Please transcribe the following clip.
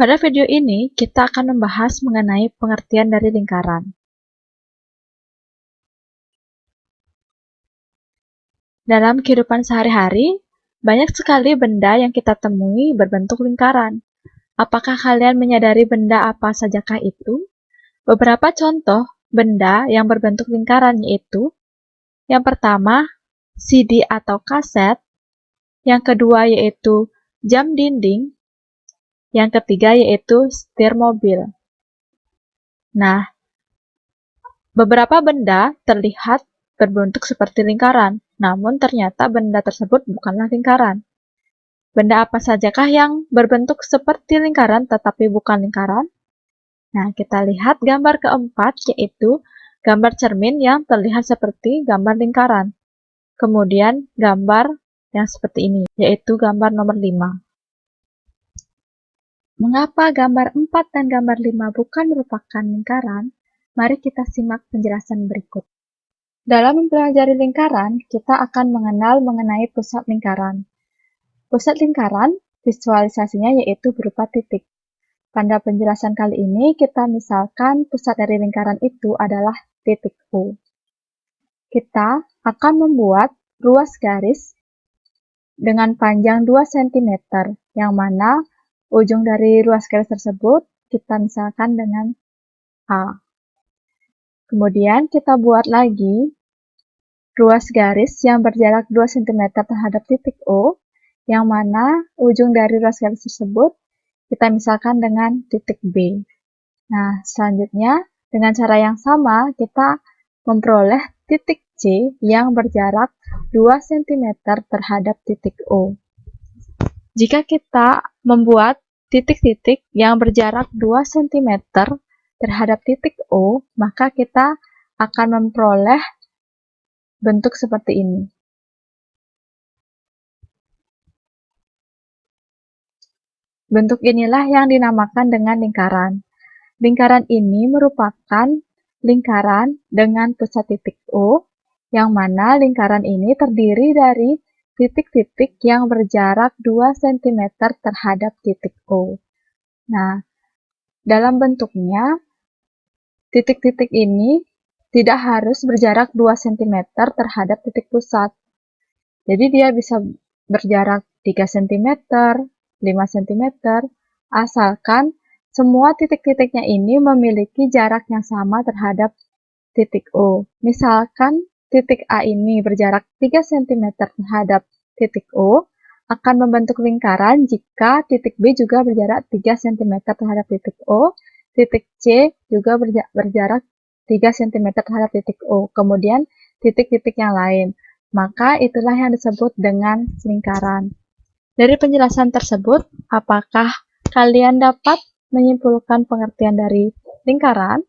Pada video ini, kita akan membahas mengenai pengertian dari lingkaran. Dalam kehidupan sehari-hari, banyak sekali benda yang kita temui berbentuk lingkaran. Apakah kalian menyadari benda apa sajakah itu? Beberapa contoh benda yang berbentuk lingkaran yaitu: yang pertama, CD atau kaset, yang kedua yaitu jam dinding, yang ketiga yaitu setir mobil. Nah, beberapa benda terlihat berbentuk seperti lingkaran, namun ternyata benda tersebut bukanlah lingkaran. Benda apa sajakah yang berbentuk seperti lingkaran tetapi bukan lingkaran? Nah, kita lihat gambar keempat, yaitu gambar cermin yang terlihat seperti gambar lingkaran. Kemudian gambar yang seperti ini, yaitu gambar nomor 5. Mengapa gambar 4 dan gambar 5 bukan merupakan lingkaran? Mari kita simak penjelasan berikut. Dalam mempelajari lingkaran, kita akan mengenal mengenai pusat lingkaran. Pusat lingkaran, visualisasinya yaitu berupa titik. Pada penjelasan kali ini, kita misalkan pusat dari lingkaran itu adalah titik O. Kita akan membuat ruas garis dengan panjang 2 cm, yang mana ujung dari ruas garis tersebut kita misalkan dengan A. Kemudian kita buat lagi ruas garis yang berjarak 2 cm terhadap titik O, yang mana ujung dari ruas garis tersebut kita misalkan dengan titik B. Nah, selanjutnya dengan cara yang sama kita memperoleh titik C yang berjarak 2 cm terhadap titik O. Jika kita membuat titik-titik yang berjarak 2 cm terhadap titik O, maka kita akan memperoleh bentuk seperti ini. Bentuk inilah yang dinamakan dengan lingkaran. Lingkaran ini merupakan lingkaran dengan pusat titik O, yang mana lingkaran ini terdiri dari titik-titik yang berjarak 2 cm terhadap titik O. Nah, dalam bentuknya, titik-titik ini tidak harus berjarak 2 cm terhadap titik pusat. Jadi dia bisa berjarak 3 cm, 5 cm, asalkan semua titik-titiknya ini memiliki jarak yang sama terhadap titik O. Misalkan titik A ini berjarak 3 cm terhadap titik O, akan membentuk lingkaran jika titik B juga berjarak 3 cm terhadap titik O, titik C juga berjarak 3 cm terhadap titik O, kemudian titik-titik yang lain. Maka itulah yang disebut dengan lingkaran. Dari penjelasan tersebut, apakah kalian dapat menyimpulkan pengertian dari lingkaran?